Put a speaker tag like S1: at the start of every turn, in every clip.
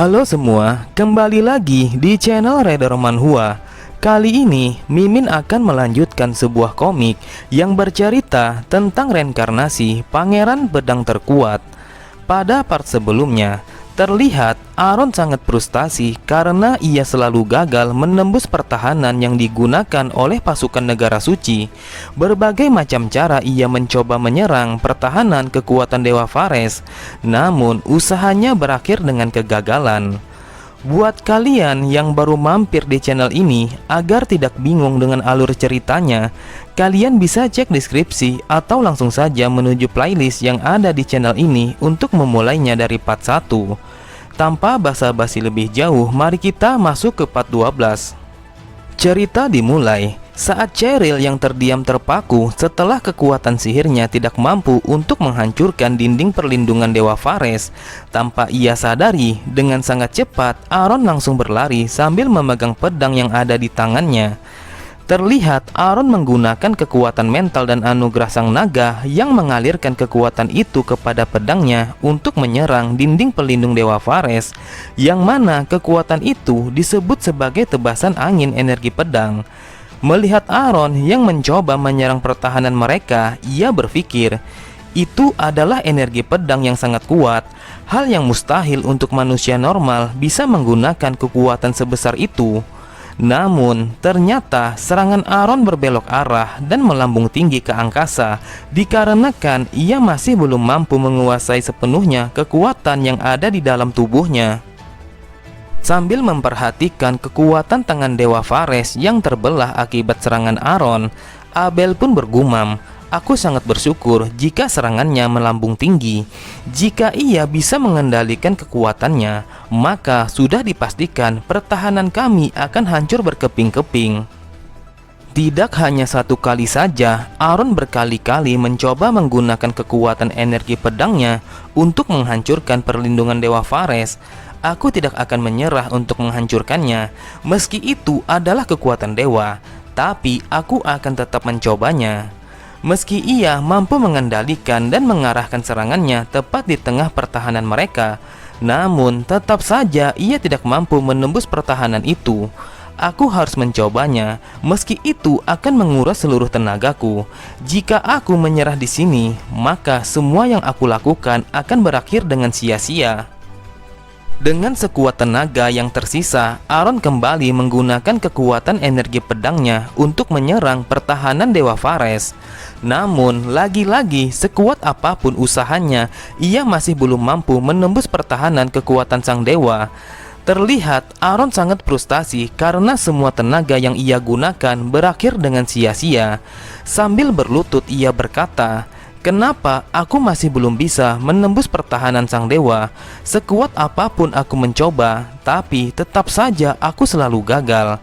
S1: Halo semua, kembali lagi di channel Raider Manhwa. Kali ini Mimin akan melanjutkan sebuah komik yang bercerita tentang reinkarnasi Pangeran Pedang Terkuat. Pada part sebelumnya, terlihat Aaron sangat frustasi karena ia selalu gagal menembus pertahanan yang digunakan oleh pasukan negara suci. Berbagai macam cara ia mencoba menyerang pertahanan kekuatan Dewa Phares, namun usahanya berakhir dengan kegagalan. Buat kalian yang baru mampir di channel ini, agar tidak bingung dengan alur ceritanya, kalian bisa cek deskripsi atau langsung saja menuju playlist yang ada di channel ini untuk memulainya dari part 1. Tanpa basa-basi lebih jauh, mari kita masuk ke part 12. Cerita dimulai saat Cheryl yang terdiam terpaku setelah kekuatan sihirnya tidak mampu untuk menghancurkan dinding perlindungan Dewa Phares. Tanpa ia sadari, dengan sangat cepat Aaron langsung berlari sambil memegang pedang yang ada di tangannya. Terlihat Aaron menggunakan kekuatan mental dan anugerah sang naga yang mengalirkan kekuatan itu kepada pedangnya untuk menyerang dinding pelindung Dewa Phares, yang mana kekuatan itu disebut sebagai tebasan angin energi pedang. Melihat Aaron yang mencoba menyerang pertahanan mereka, ia berpikir itu adalah energi pedang yang sangat kuat, hal yang mustahil untuk manusia normal bisa menggunakan kekuatan sebesar itu. Namun, ternyata serangan Aaron berbelok arah dan melambung tinggi ke angkasa dikarenakan ia masih belum mampu menguasai sepenuhnya kekuatan yang ada di dalam tubuhnya. Sambil memperhatikan kekuatan tangan Dewa Phares yang terbelah akibat serangan Aaron, Abel pun bergumam, "Aku sangat bersyukur jika serangannya melambung tinggi. Jika ia bisa mengendalikan kekuatannya, maka sudah dipastikan pertahanan kami akan hancur berkeping-keping." Tidak hanya satu kali saja, Aaron berkali-kali mencoba menggunakan kekuatan energi pedangnya untuk menghancurkan perlindungan Dewa Phares. "Aku tidak akan menyerah untuk menghancurkannya, meski itu adalah kekuatan dewa, tapi aku akan tetap mencobanya." Meski ia mampu mengendalikan dan mengarahkan serangannya tepat di tengah pertahanan mereka, namun tetap saja ia tidak mampu menembus pertahanan itu. "Aku harus mencobanya, meski itu akan menguras seluruh tenagaku. Jika aku menyerah di sini, maka semua yang aku lakukan akan berakhir dengan sia-sia." Dengan sekuat tenaga yang tersisa, Aaron kembali menggunakan kekuatan energi pedangnya untuk menyerang pertahanan Dewa Phares. Namun, lagi-lagi sekuat apapun usahanya, ia masih belum mampu menembus pertahanan kekuatan sang dewa. Terlihat Aaron sangat frustasi karena semua tenaga yang ia gunakan berakhir dengan sia-sia. Sambil berlutut ia berkata, "Kenapa aku masih belum bisa menembus pertahanan sang dewa? Sekuat apapun aku mencoba, tapi tetap saja aku selalu gagal."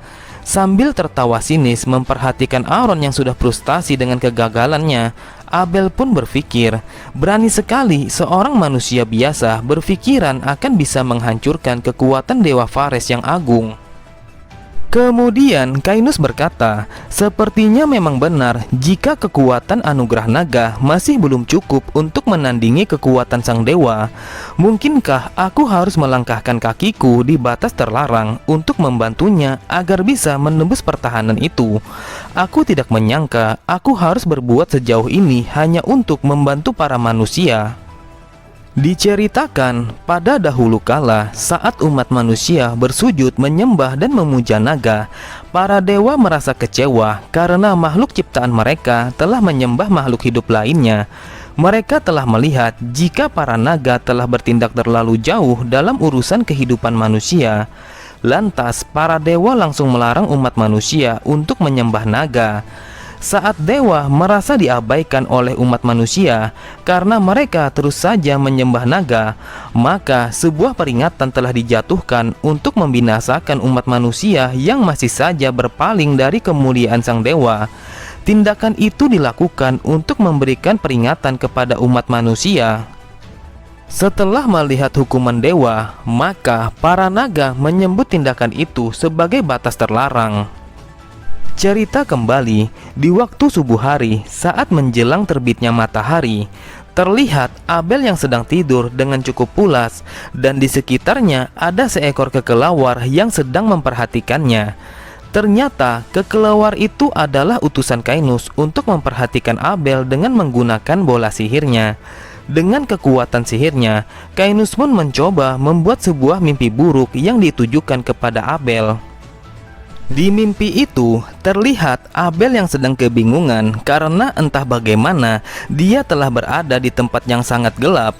S1: Sambil tertawa sinis memperhatikan Aaron yang sudah frustasi dengan kegagalannya, Abel pun berpikir, berani sekali seorang manusia biasa berpikiran akan bisa menghancurkan kekuatan Dewa Phares yang agung. Kemudian Kainus berkata, "Sepertinya memang benar jika kekuatan anugerah naga masih belum cukup untuk menandingi kekuatan sang dewa. Mungkinkah aku harus melangkahkan kakiku di batas terlarang untuk membantunya agar bisa menembus pertahanan itu? Aku tidak menyangka aku harus berbuat sejauh ini hanya untuk membantu para manusia." Diceritakan pada dahulu kala saat umat manusia bersujud menyembah dan memuja naga, para dewa merasa kecewa karena makhluk ciptaan mereka telah menyembah makhluk hidup lainnya. Mereka telah melihat jika para naga telah bertindak terlalu jauh dalam urusan kehidupan manusia. Lantas para dewa langsung melarang umat manusia untuk menyembah naga. Saat dewa merasa diabaikan oleh umat manusia karena mereka terus saja menyembah naga, maka sebuah peringatan telah dijatuhkan untuk membinasakan umat manusia yang masih saja berpaling dari kemuliaan sang dewa. Tindakan itu dilakukan untuk memberikan peringatan kepada umat manusia. Setelah melihat hukuman dewa, maka para naga menyebut tindakan itu sebagai batas terlarang. Cerita kembali di waktu subuh hari saat menjelang terbitnya matahari. terlihat Abel yang sedang tidur dengan cukup pulas, dan di sekitarnya ada seekor kekelawar yang sedang memperhatikannya. Ternyata kekelawar itu adalah utusan Kainus untuk memperhatikan Abel dengan menggunakan bola sihirnya. Dengan kekuatan sihirnya, Kainus pun mencoba membuat sebuah mimpi buruk yang ditujukan kepada Abel. Di mimpi itu, terlihat Abel yang sedang kebingungan karena entah bagaimana dia telah berada di tempat yang sangat gelap.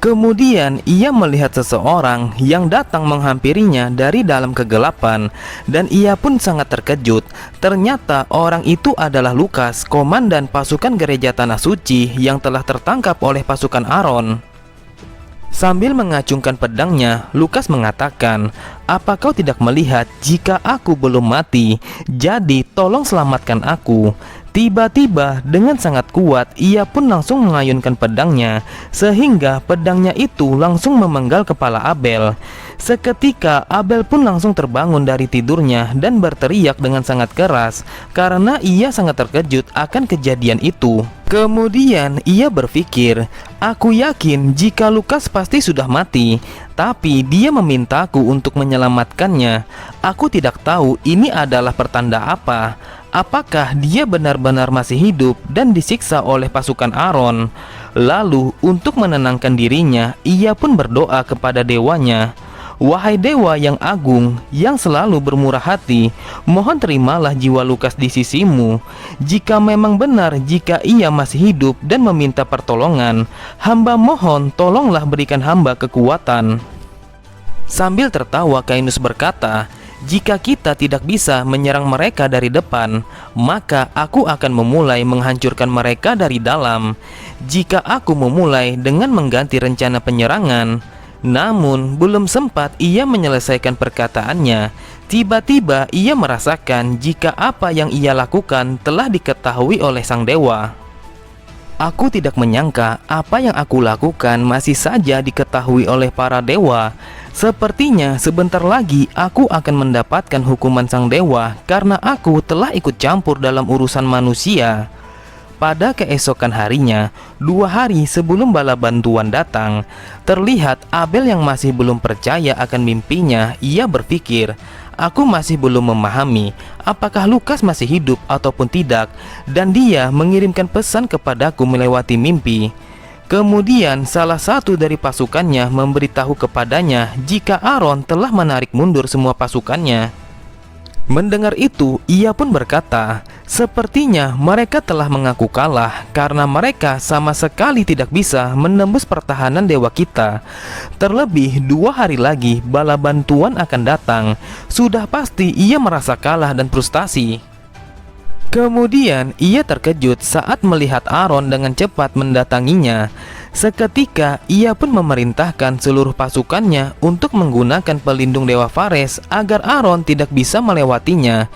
S1: Kemudian ia melihat seseorang yang datang menghampirinya dari dalam kegelapan, dan ia pun sangat terkejut. Ternyata orang itu adalah Lukas, komandan pasukan gereja Tanah Suci yang telah tertangkap oleh pasukan Aron. Sambil mengacungkan pedangnya, Lukas mengatakan, "Apa kau tidak melihat jika aku belum mati? Jadi tolong selamatkan aku." Tiba-tiba dengan sangat kuat ia pun langsung mengayunkan pedangnya, sehingga pedangnya itu langsung memenggal kepala Abel. Seketika Abel pun langsung terbangun dari tidurnya dan berteriak dengan sangat keras karena ia sangat terkejut akan kejadian itu. Kemudian ia berpikir, "Aku yakin jika Lukas pasti sudah mati, tapi dia memintaku untuk menyelamatkannya. Aku tidak tahu ini adalah pertanda apa. Apakah dia benar-benar masih hidup dan disiksa oleh pasukan Aron?" Lalu untuk menenangkan dirinya, ia pun berdoa kepada dewanya, "Wahai dewa yang agung, yang selalu bermurah hati, mohon terimalah jiwa Lukas di sisimu. Jika memang benar jika ia masih hidup dan meminta pertolongan, hamba mohon tolonglah berikan hamba kekuatan." Sambil tertawa Kainus berkata, "Jika kita tidak bisa menyerang mereka dari depan, maka aku akan memulai menghancurkan mereka dari dalam. Jika aku memulai dengan mengganti rencana penyerangan." Namun belum sempat ia menyelesaikan perkataannya, tiba-tiba ia merasakan jika apa yang ia lakukan telah diketahui oleh sang dewa. "Aku tidak menyangka apa yang aku lakukan masih saja diketahui oleh para dewa. Sepertinya sebentar lagi aku akan mendapatkan hukuman sang dewa karena aku telah ikut campur dalam urusan manusia." Pada keesokan harinya, 2 hari sebelum bala bantuan datang, terlihat Abel yang masih belum percaya akan mimpinya. Ia berpikir, "Aku masih belum memahami apakah Lukas masih hidup ataupun tidak, dan dia mengirimkan pesan kepadaku melewati mimpi." Kemudian salah satu dari pasukannya memberitahu kepadanya jika Aron telah menarik mundur semua pasukannya. Mendengar itu, ia pun berkata, "Sepertinya mereka telah mengaku kalah karena mereka sama sekali tidak bisa menembus pertahanan dewa kita. Terlebih 2 hari lagi bala bantuan akan datang. Sudah pasti ia merasa kalah dan frustasi." Kemudian ia terkejut saat melihat Aron dengan cepat mendatanginya. Seketika ia pun memerintahkan seluruh pasukannya untuk menggunakan pelindung dewa Fares agar Aron tidak bisa melewatinya.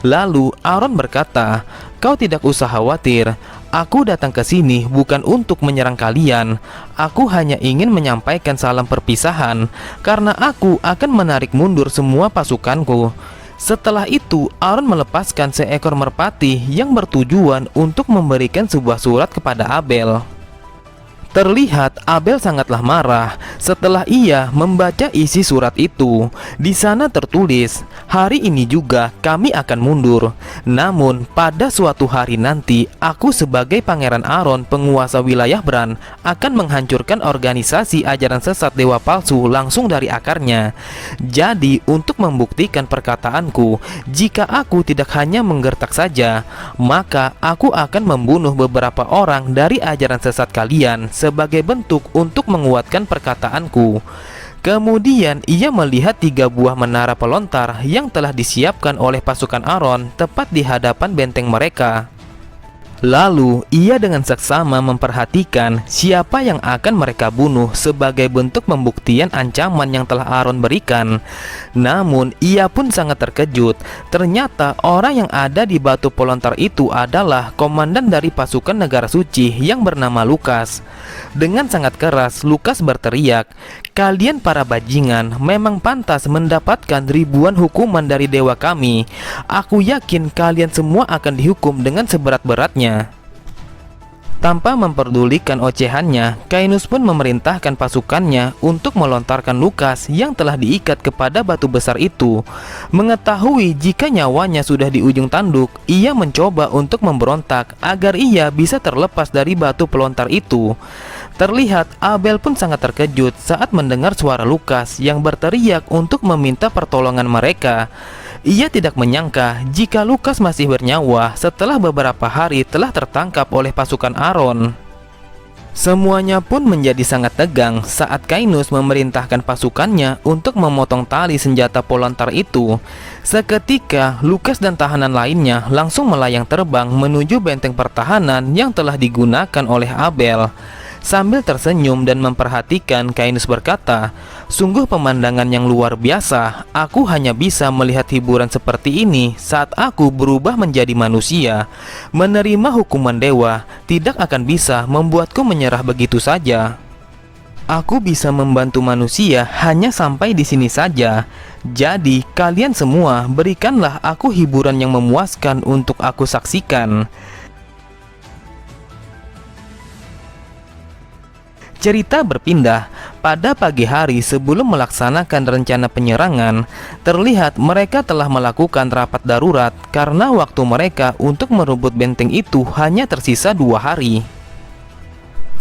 S1: Lalu Aron berkata, "Kau tidak usah khawatir. Aku datang ke sini bukan untuk menyerang kalian. Aku hanya ingin menyampaikan salam perpisahan karena aku akan menarik mundur semua pasukanku." Setelah itu, Aron melepaskan seekor merpati yang bertujuan untuk memberikan sebuah surat kepada Abel. Terlihat Abel sangatlah marah setelah ia membaca isi surat itu. Di sana tertulis, "Hari ini juga kami akan mundur. Namun pada suatu hari nanti, aku sebagai Pangeran Aron, penguasa wilayah Bran, akan menghancurkan organisasi ajaran sesat dewa palsu langsung dari akarnya. Jadi untuk membuktikan perkataanku, jika aku tidak hanya menggertak saja, maka aku akan membunuh beberapa orang dari ajaran sesat kalian sebagai bentuk untuk menguatkan perkataanku." Kemudian ia melihat 3 buah menara pelontar yang telah disiapkan oleh pasukan Aron tepat di hadapan benteng mereka. Lalu ia dengan seksama memperhatikan siapa yang akan mereka bunuh sebagai bentuk pembuktian ancaman yang telah Aron berikan. Namun ia pun sangat terkejut. Ternyata orang yang ada di batu pelontar itu adalah komandan dari pasukan negara suci yang bernama Lukas. Dengan sangat keras Lukas berteriak, "Kalian para bajingan memang pantas mendapatkan ribuan hukuman dari dewa kami. Aku yakin kalian semua akan dihukum dengan seberat-beratnya." Tanpa memperdulikan ocehannya, Kainus pun memerintahkan pasukannya untuk melontarkan Lukas yang telah diikat kepada batu besar itu. Mengetahui jika nyawanya sudah di ujung tanduk, ia mencoba untuk memberontak agar ia bisa terlepas dari batu pelontar itu. Terlihat Abel pun sangat terkejut saat mendengar suara Lukas yang berteriak untuk meminta pertolongan mereka. Ia tidak menyangka jika Lukas masih bernyawa setelah beberapa hari telah tertangkap oleh pasukan Aaron. Semuanya pun menjadi sangat tegang saat Kainus memerintahkan pasukannya untuk memotong tali senjata pelontar itu. Seketika, Lukas dan tahanan lainnya langsung melayang terbang menuju benteng pertahanan yang telah digunakan oleh Abel. Sambil tersenyum dan memperhatikan, Kainus berkata, "Sungguh pemandangan yang luar biasa. Aku hanya bisa melihat hiburan seperti ini saat aku berubah menjadi manusia. Menerima hukuman dewa tidak akan bisa membuatku menyerah begitu saja. Aku bisa membantu manusia hanya sampai di sini saja. Jadi kalian semua berikanlah aku hiburan yang memuaskan untuk aku saksikan." Cerita berpindah. Pada pagi hari sebelum melaksanakan rencana penyerangan, terlihat mereka telah melakukan rapat darurat karena waktu mereka untuk merebut benteng itu hanya tersisa 2 hari.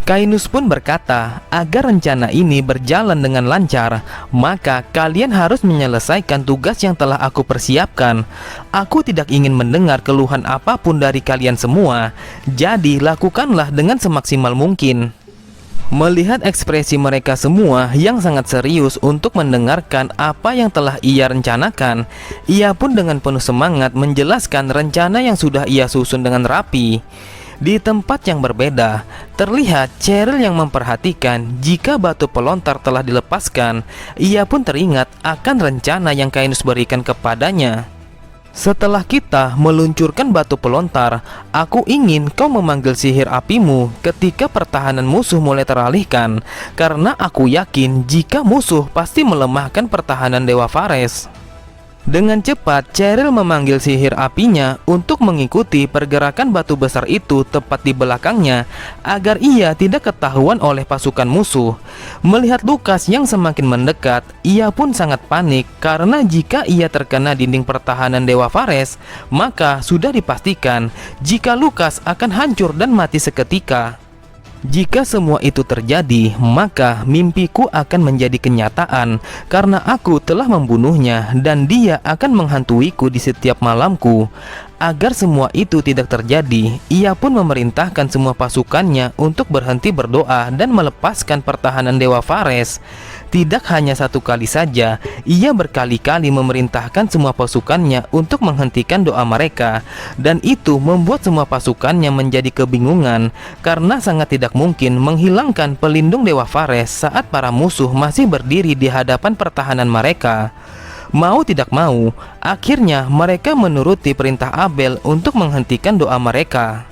S1: Kainus pun berkata, agar rencana ini berjalan dengan lancar, maka kalian harus menyelesaikan tugas yang telah aku persiapkan. Aku tidak ingin mendengar keluhan apapun dari kalian semua, jadi lakukanlah dengan semaksimal mungkin. Melihat ekspresi mereka semua yang sangat serius untuk mendengarkan apa yang telah ia rencanakan, ia pun dengan penuh semangat menjelaskan rencana yang sudah ia susun dengan rapi. Di tempat yang berbeda, terlihat Cheryl yang memperhatikan jika batu pelontar telah dilepaskan. Ia pun teringat akan rencana yang Kainus berikan kepadanya. "Setelah kita meluncurkan batu pelontar, aku ingin kau memanggil sihir apimu ketika pertahanan musuh mulai teralihkan, karena aku yakin jika musuh pasti melemahkan pertahanan Dewa Fares." Dengan cepat, Cheryl memanggil sihir apinya untuk mengikuti pergerakan batu besar itu tepat di belakangnya agar ia tidak ketahuan oleh pasukan musuh. Melihat Lukas yang semakin mendekat, ia pun sangat panik karena jika ia terkena dinding pertahanan Dewa Fares, maka sudah dipastikan jika Lukas akan hancur dan mati seketika. Jika semua itu terjadi, maka mimpiku akan menjadi kenyataan karena aku telah membunuhnya dan dia akan menghantuiku di setiap malamku. Agar semua itu tidak terjadi, ia pun memerintahkan semua pasukannya untuk berhenti berdoa dan melepaskan pertahanan Dewa Fares. Tidak hanya satu kali saja, ia berkali-kali memerintahkan semua pasukannya untuk menghentikan doa mereka. Dan itu membuat semua pasukannya menjadi kebingungan karena sangat tidak mungkin menghilangkan pelindung Dewa Fares saat para musuh masih berdiri di hadapan pertahanan mereka. Mau tidak mau, akhirnya mereka menuruti perintah Abel untuk menghentikan doa mereka.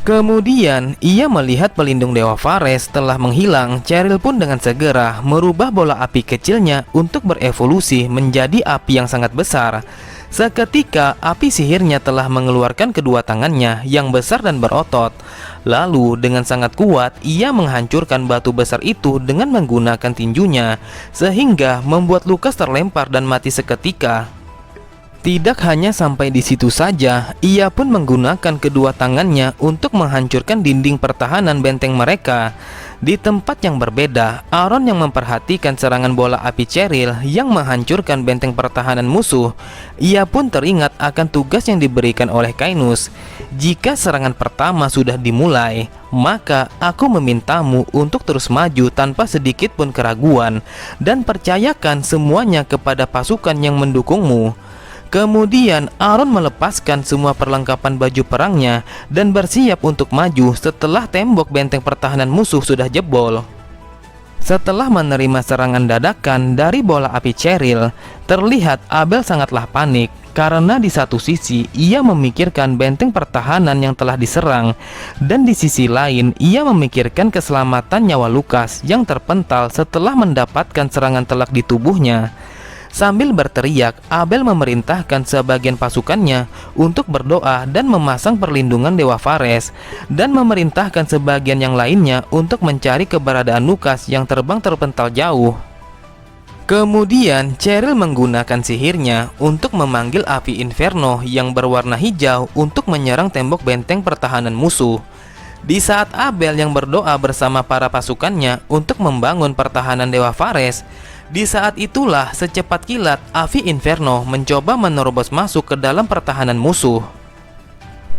S1: Kemudian, ia melihat pelindung Dewa Fares telah menghilang. Cheryl pun dengan segera merubah bola api kecilnya untuk berevolusi menjadi api yang sangat besar. Seketika, api sihirnya telah mengeluarkan kedua tangannya yang besar dan berotot. Lalu, dengan sangat kuat, ia menghancurkan batu besar itu dengan menggunakan tinjunya, sehingga membuat Lukas terlempar dan mati seketika. Tidak hanya sampai di situ saja, ia pun menggunakan kedua tangannya untuk menghancurkan dinding pertahanan benteng mereka. Di tempat yang berbeda, Aaron yang memperhatikan serangan bola api Cheryl yang menghancurkan benteng pertahanan musuh, ia pun teringat akan tugas yang diberikan oleh Kainus. "Jika serangan pertama sudah dimulai, maka aku memintamu untuk terus maju tanpa sedikit pun keraguan dan percayakan semuanya kepada pasukan yang mendukungmu." Kemudian Aaron melepaskan semua perlengkapan baju perangnya dan bersiap untuk maju setelah tembok benteng pertahanan musuh sudah jebol. Setelah menerima serangan dadakan dari bola api Cheryl, terlihat Abel sangatlah panik karena di satu sisi ia memikirkan benteng pertahanan yang telah diserang, dan di sisi lain ia memikirkan keselamatan nyawa Lukas yang terpental setelah mendapatkan serangan telak di tubuhnya. Sambil berteriak, Abel memerintahkan sebagian pasukannya untuk berdoa dan memasang perlindungan Dewa Fares, dan memerintahkan sebagian yang lainnya untuk mencari keberadaan Lukas yang terbang terpental jauh. Kemudian Cheryl menggunakan sihirnya untuk memanggil api inferno yang berwarna hijau untuk menyerang tembok benteng pertahanan musuh. Di saat Abel yang berdoa bersama para pasukannya untuk membangun pertahanan Dewa Fares, di saat itulah secepat kilat api inferno mencoba menerobos masuk ke dalam pertahanan musuh.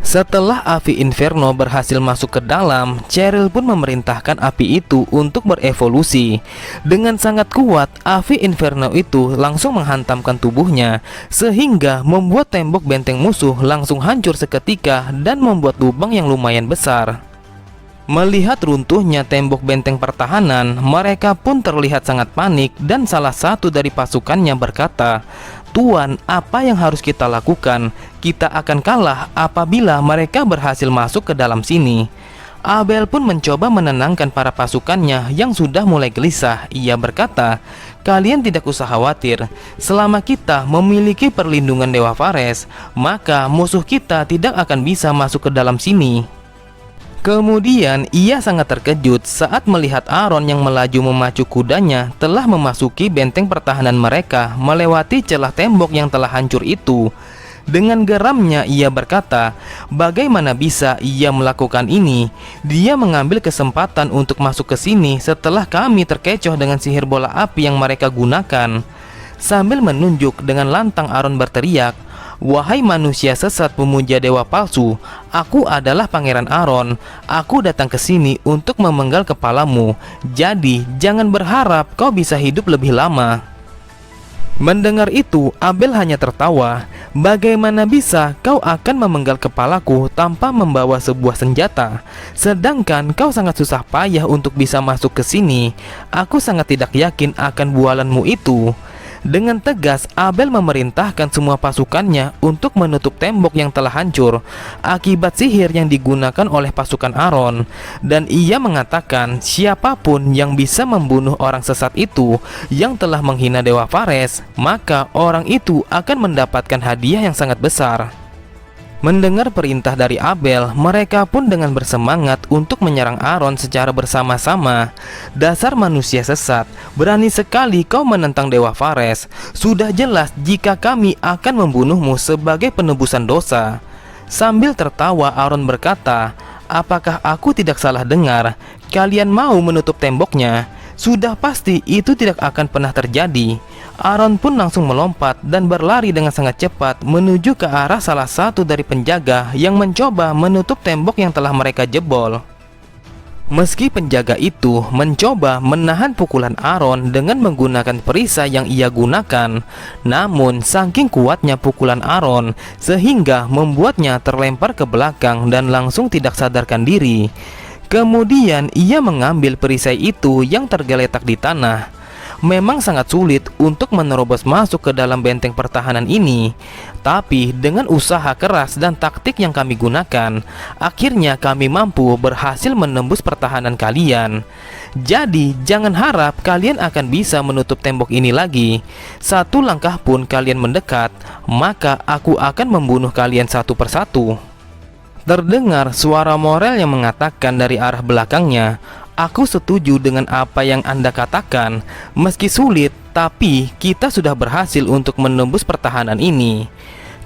S1: Setelah api inferno berhasil masuk ke dalam, Cheryl pun memerintahkan api itu untuk berevolusi. Dengan sangat kuat, api inferno itu langsung menghantamkan tubuhnya, sehingga membuat tembok benteng musuh langsung hancur seketika dan membuat lubang yang lumayan besar. Melihat runtuhnya tembok benteng pertahanan, mereka pun terlihat sangat panik dan salah satu dari pasukannya berkata, "Tuan, apa yang harus kita lakukan? Kita akan kalah apabila mereka berhasil masuk ke dalam sini." Abel pun mencoba menenangkan para pasukannya yang sudah mulai gelisah. Ia berkata, "Kalian tidak usah khawatir. Selama kita memiliki perlindungan Dewa Fares, maka musuh kita tidak akan bisa masuk ke dalam sini." Kemudian ia sangat terkejut saat melihat Aaron yang melaju memacu kudanya telah memasuki benteng pertahanan mereka melewati celah tembok yang telah hancur itu. Dengan geramnya ia berkata, bagaimana bisa ia melakukan ini? Dia mengambil kesempatan untuk masuk ke sini setelah kami terkecoh dengan sihir bola api yang mereka gunakan. Sambil menunjuk dengan lantang, Aaron berteriak, "Wahai manusia sesat pemuja dewa palsu, aku adalah Pangeran Aaron. Aku datang ke sini untuk memenggal kepalamu. Jadi, jangan berharap kau bisa hidup lebih lama." Mendengar itu, Abel hanya tertawa. "Bagaimana bisa kau akan memenggal kepalaku tanpa membawa sebuah senjata? Sedangkan kau sangat susah payah untuk bisa masuk ke sini. Aku sangat tidak yakin akan bualanmu itu." Dengan tegas, Abel memerintahkan semua pasukannya untuk menutup tembok yang telah hancur akibat sihir yang digunakan oleh pasukan Aaron. Dan ia mengatakan siapapun yang bisa membunuh orang sesat itu yang telah menghina Dewa Fares, maka orang itu akan mendapatkan hadiah yang sangat besar. Mendengar perintah dari Abel, mereka pun dengan bersemangat untuk menyerang Aaron secara bersama-sama. "Dasar manusia sesat, berani sekali kau menentang Dewa Fares. Sudah jelas jika kami akan membunuhmu sebagai penebusan dosa." Sambil tertawa, Aaron berkata, "Apakah aku tidak salah dengar? Kalian mau menutup temboknya? Sudah pasti itu tidak akan pernah terjadi." Aaron pun langsung melompat dan berlari dengan sangat cepat menuju ke arah salah satu dari penjaga yang mencoba menutup tembok yang telah mereka jebol. Meski penjaga itu mencoba menahan pukulan Aaron dengan menggunakan perisai yang ia gunakan, namun saking kuatnya pukulan Aaron sehingga membuatnya terlempar ke belakang dan langsung tidak sadarkan diri. Kemudian ia mengambil perisai itu yang tergeletak di tanah. Memang sangat sulit untuk menerobos masuk ke dalam benteng pertahanan ini, tapi dengan usaha keras dan taktik yang kami gunakan, akhirnya kami mampu berhasil menembus pertahanan kalian. Jadi jangan harap kalian akan bisa menutup tembok ini lagi. Satu langkah pun kalian mendekat, maka aku akan membunuh kalian satu persatu." Terdengar suara Morel yang mengatakan dari arah belakangnya, "Aku setuju dengan apa yang Anda katakan. Meski sulit, tapi kita sudah berhasil untuk menembus pertahanan ini."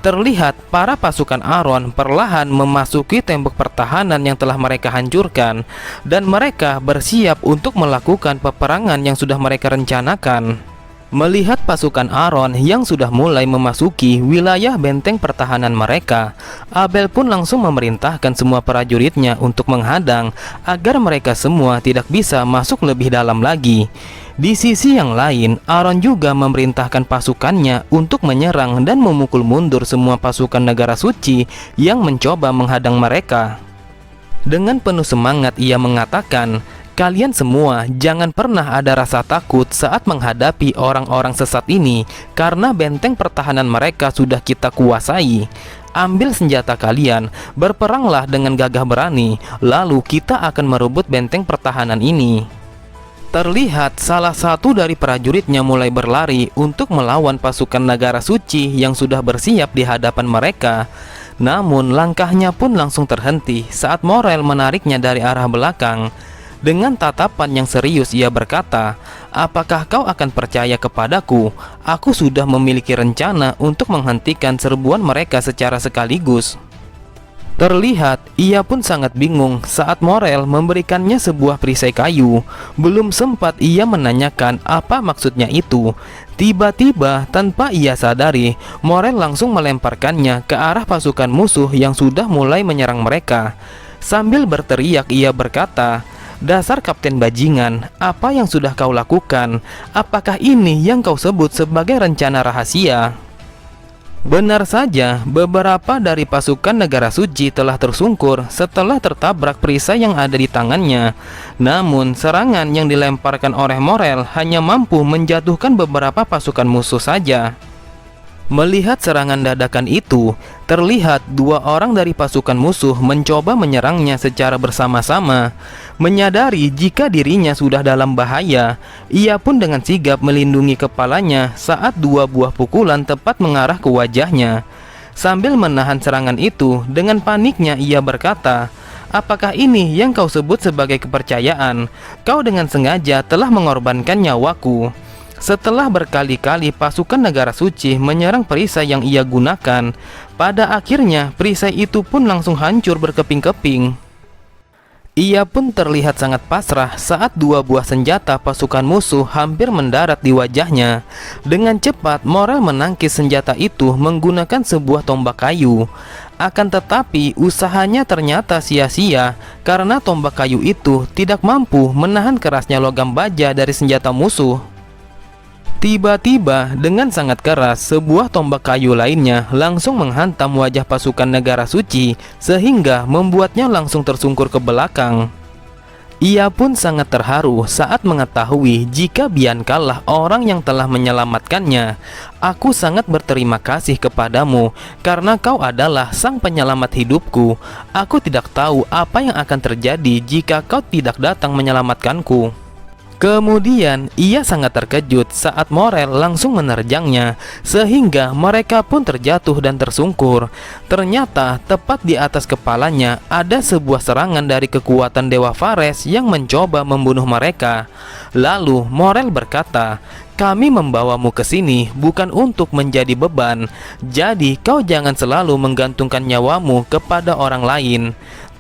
S1: Terlihat para pasukan Aaron perlahan memasuki tembok pertahanan yang telah mereka hancurkan, dan mereka bersiap untuk melakukan peperangan yang sudah mereka rencanakan. Melihat pasukan Aaron yang sudah mulai memasuki wilayah benteng pertahanan mereka, Abel pun langsung memerintahkan semua prajuritnya untuk menghadang agar mereka semua tidak bisa masuk lebih dalam lagi. Di sisi yang lain, Aaron juga memerintahkan pasukannya untuk menyerang dan memukul mundur semua pasukan negara suci yang mencoba menghadang mereka. Dengan penuh semangat ia mengatakan, "Kalian semua jangan pernah ada rasa takut saat menghadapi orang-orang sesat ini, karena benteng pertahanan mereka sudah kita kuasai. Ambil senjata kalian, berperanglah dengan gagah berani, lalu kita akan merebut benteng pertahanan ini." terlihat salah satu dari prajuritnya mulai berlari untuk melawan pasukan Negara Suci yang sudah bersiap di hadapan mereka. Namun langkahnya pun langsung terhenti saat Morel menariknya dari arah belakang. Dengan tatapan yang serius ia berkata, "Apakah kau akan percaya kepadaku? Aku sudah memiliki rencana untuk menghentikan serbuan mereka secara sekaligus." Terlihat ia pun sangat bingung saat Morel memberikannya sebuah perisai kayu. Belum sempat ia menanyakan apa maksudnya itu, tiba-tiba tanpa ia sadari, Morel langsung melemparkannya ke arah pasukan musuh yang sudah mulai menyerang mereka. Sambil berteriak ia berkata, "Dasar Kapten Bajingan, apa yang sudah kau lakukan? Apakah ini yang kau sebut sebagai rencana rahasia?" Benar saja, beberapa dari pasukan Negara Suci telah tersungkur setelah tertabrak perisai yang ada di tangannya. Namun, serangan yang dilemparkan oleh Morel hanya mampu menjatuhkan beberapa pasukan musuh saja. Melihat serangan dadakan itu, terlihat dua orang dari pasukan musuh mencoba menyerangnya secara bersama-sama. Menyadari jika dirinya sudah dalam bahaya, ia pun dengan sigap melindungi kepalanya saat dua buah pukulan tepat mengarah ke wajahnya. Sambil menahan serangan itu, dengan paniknya ia berkata, "Apakah ini yang kau sebut sebagai kepercayaan? Kau dengan sengaja telah mengorbankan nyawaku." Setelah berkali-kali pasukan Negara Suci menyerang perisai yang ia gunakan, pada akhirnya perisai itu pun langsung hancur berkeping-keping. Ia pun terlihat sangat pasrah saat dua buah senjata pasukan musuh hampir mendarat di wajahnya. Dengan cepat Morel menangkis senjata itu menggunakan sebuah tombak kayu. Akan tetapi usahanya ternyata sia-sia karena tombak kayu itu tidak mampu menahan kerasnya logam baja dari senjata musuh. Tiba-tiba dengan sangat keras sebuah tombak kayu lainnya langsung menghantam wajah pasukan Negara Suci sehingga membuatnya langsung tersungkur ke belakang. Ia pun sangat terharu saat mengetahui jika Biancalah orang yang telah menyelamatkannya. "Aku sangat berterima kasih kepadamu karena kau adalah sang penyelamat hidupku. Aku tidak tahu apa yang akan terjadi jika kau tidak datang menyelamatkanku." Kemudian ia sangat terkejut saat Morel langsung menerjangnya sehingga mereka pun terjatuh dan tersungkur. Ternyata tepat di atas kepalanya ada sebuah serangan dari kekuatan Dewa Fares yang mencoba membunuh mereka. Lalu Morel berkata, "Kami membawamu ke sini bukan untuk menjadi beban. Jadi kau jangan selalu menggantungkan nyawamu kepada orang lain."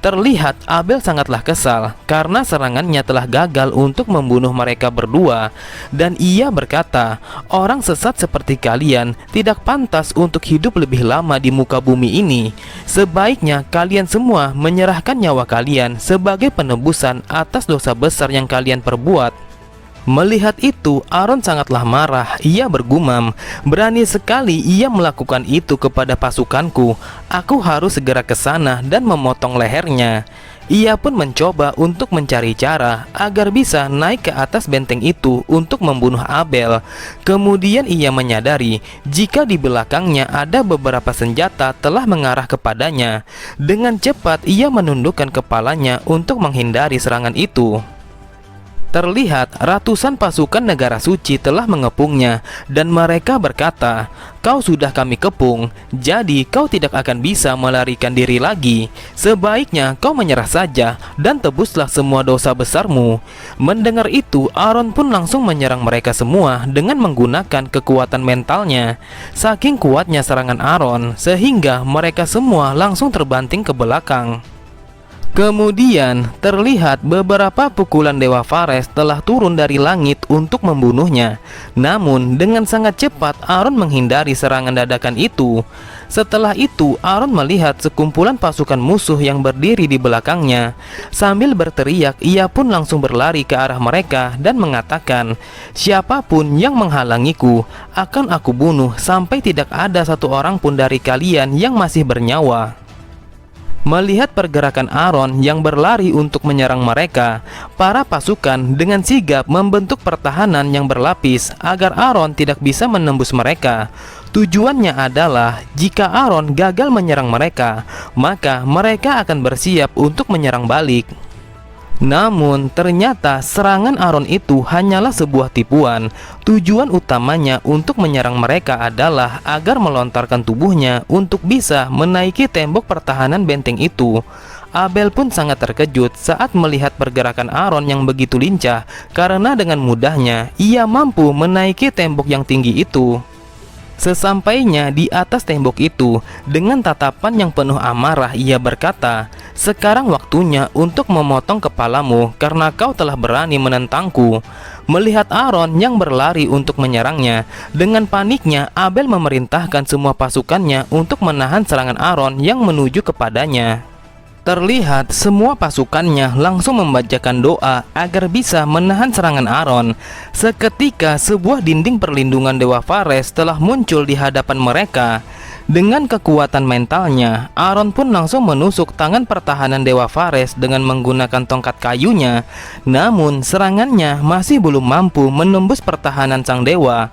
S1: Terlihat Abel sangatlah kesal karena serangannya telah gagal untuk membunuh mereka berdua. Dan ia berkata, "Orang sesat seperti kalian tidak pantas untuk hidup lebih lama di muka bumi ini. Sebaiknya kalian semua menyerahkan nyawa kalian sebagai penebusan atas dosa besar yang kalian perbuat." Melihat itu, Aaron sangatlah marah. Ia bergumam, "Berani sekali ia melakukan itu kepada pasukanku. Aku harus segera ke sana dan memotong lehernya." Ia pun mencoba untuk mencari cara agar bisa naik ke atas benteng itu untuk membunuh Abel. Kemudian ia menyadari jika di belakangnya ada beberapa senjata telah mengarah kepadanya. Dengan cepat ia menundukkan kepalanya untuk menghindari serangan itu. Terlihat ratusan pasukan Negara Suci telah mengepungnya dan mereka berkata, "Kau sudah kami kepung, jadi kau tidak akan bisa melarikan diri lagi. Sebaiknya kau menyerah saja dan tebuslah semua dosa besarmu." Mendengar itu, Aaron pun langsung menyerang mereka semua dengan menggunakan kekuatan mentalnya. Saking kuatnya serangan Aaron sehingga mereka semua langsung terbanting ke belakang. Kemudian terlihat beberapa pukulan Dewa Fares telah turun dari langit untuk membunuhnya. Namun dengan sangat cepat Aaron menghindari serangan dadakan itu. Setelah itu Aaron melihat sekumpulan pasukan musuh yang berdiri di belakangnya. Sambil berteriak ia pun langsung berlari ke arah mereka dan mengatakan, "Siapapun yang menghalangiku akan aku bunuh sampai tidak ada satu orang pun dari kalian yang masih bernyawa." Melihat pergerakan Aaron yang berlari untuk menyerang mereka, para pasukan dengan sigap membentuk pertahanan yang berlapis agar Aaron tidak bisa menembus mereka. Tujuannya adalah jika Aaron gagal menyerang mereka, maka mereka akan bersiap untuk menyerang balik. Namun ternyata serangan Aron itu hanyalah sebuah tipuan. Tujuan utamanya untuk menyerang mereka adalah agar melontarkan tubuhnya untuk bisa menaiki tembok pertahanan benteng itu. Abel pun sangat terkejut saat melihat pergerakan Aron yang begitu lincah, karena dengan mudahnya ia mampu menaiki tembok yang tinggi itu. Sesampainya di atas tembok itu, dengan tatapan yang penuh amarah ia berkata, "Sekarang waktunya untuk memotong kepalamu karena kau telah berani menentangku." Melihat Aron yang berlari untuk menyerangnya, dengan paniknya Abel memerintahkan semua pasukannya untuk menahan serangan Aron yang menuju kepadanya. Terlihat semua pasukannya langsung membacakan doa agar bisa menahan serangan Aron. Seketika sebuah dinding perlindungan Dewa Phares telah muncul di hadapan mereka. Dengan kekuatan mentalnya, Aron pun langsung menusuk tangan pertahanan Dewa Phares dengan menggunakan tongkat kayunya. Namun serangannya masih belum mampu menembus pertahanan sang dewa.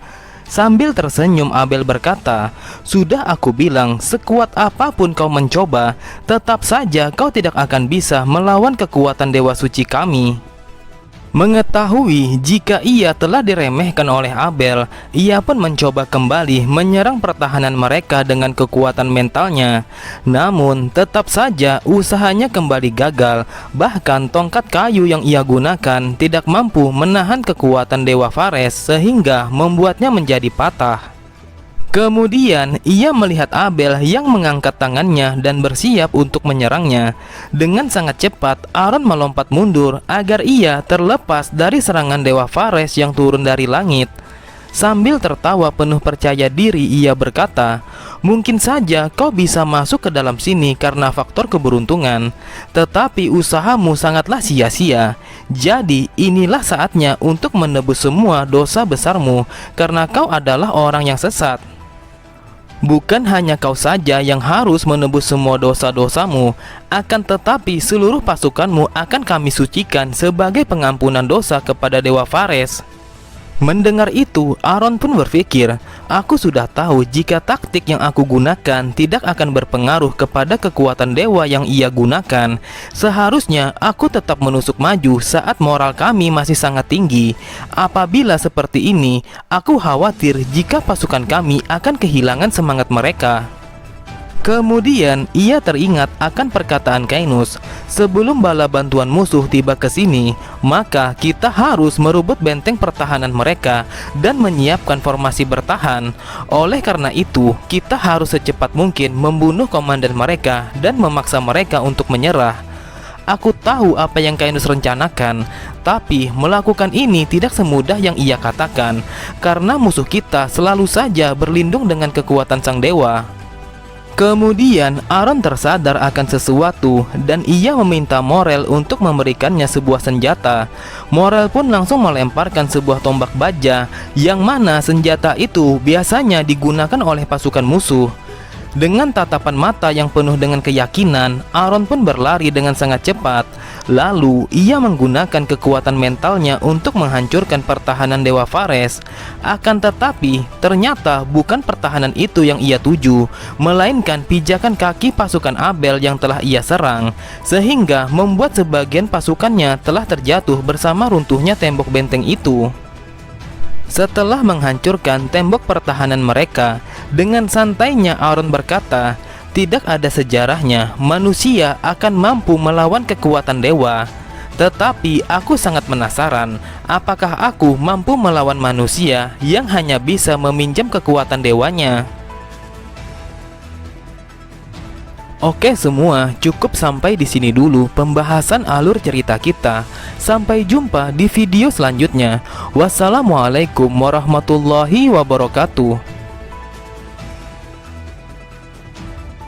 S1: Sambil tersenyum Abel berkata, "Sudah aku bilang, sekuat apapun kau mencoba, tetap saja kau tidak akan bisa melawan kekuatan Dewa Suci kami." Mengetahui jika ia telah diremehkan oleh Abel, ia pun mencoba kembali menyerang pertahanan mereka dengan kekuatan mentalnya. Namun tetap saja usahanya kembali gagal. Bahkan tongkat kayu yang ia gunakan tidak mampu menahan kekuatan Dewa Phares sehingga membuatnya menjadi patah. Kemudian ia melihat Abel yang mengangkat tangannya dan bersiap untuk menyerangnya. Dengan sangat cepat Aron melompat mundur agar ia terlepas dari serangan Dewa Phares yang turun dari langit. Sambil tertawa penuh percaya diri ia berkata, "Mungkin saja kau bisa masuk ke dalam sini karena faktor keberuntungan, tetapi usahamu sangatlah sia-sia. Jadi inilah saatnya untuk menebus semua dosa besarmu, karena kau adalah orang yang sesat. Bukan hanya kau saja yang harus menebus semua dosa-dosamu, akan tetapi seluruh pasukanmu akan kami sucikan sebagai pengampunan dosa kepada Dewa Phares." Mendengar itu, Aron pun berpikir, "Aku sudah tahu jika taktik yang aku gunakan tidak akan berpengaruh kepada kekuatan dewa yang ia gunakan. Seharusnya aku tetap menusuk maju saat moral kami masih sangat tinggi. Apabila seperti ini, aku khawatir jika pasukan kami akan kehilangan semangat mereka." Kemudian ia teringat akan perkataan Cainus, "Sebelum bala bantuan musuh tiba ke sini, maka kita harus merebut benteng pertahanan mereka dan menyiapkan formasi bertahan. Oleh karena itu, kita harus secepat mungkin membunuh komandan mereka dan memaksa mereka untuk menyerah." Aku tahu apa yang Cainus rencanakan, tapi melakukan ini tidak semudah yang ia katakan, karena musuh kita selalu saja berlindung dengan kekuatan sang dewa. Kemudian Aron tersadar akan sesuatu dan ia meminta Morel untuk memberikannya sebuah senjata. Morel pun langsung melemparkan sebuah tombak baja, yang mana senjata itu biasanya digunakan oleh pasukan musuh. Dengan tatapan mata yang penuh dengan keyakinan, Aron pun berlari dengan sangat cepat. Lalu ia menggunakan kekuatan mentalnya untuk menghancurkan pertahanan Dewa Phares. Akan tetapi ternyata bukan pertahanan itu yang ia tuju, melainkan pijakan kaki pasukan Abel yang telah ia serang, sehingga membuat sebagian pasukannya telah terjatuh bersama runtuhnya tembok benteng itu. Setelah menghancurkan tembok pertahanan mereka, dengan santainya Aron berkata, "Tidak ada sejarahnya manusia akan mampu melawan kekuatan dewa. Tetapi aku sangat penasaran, apakah aku mampu melawan manusia yang hanya bisa meminjam kekuatan dewanya?" Oke semua, cukup sampai di sini dulu pembahasan alur cerita kita. Sampai jumpa di video selanjutnya. Wassalamualaikum warahmatullahi wabarakatuh.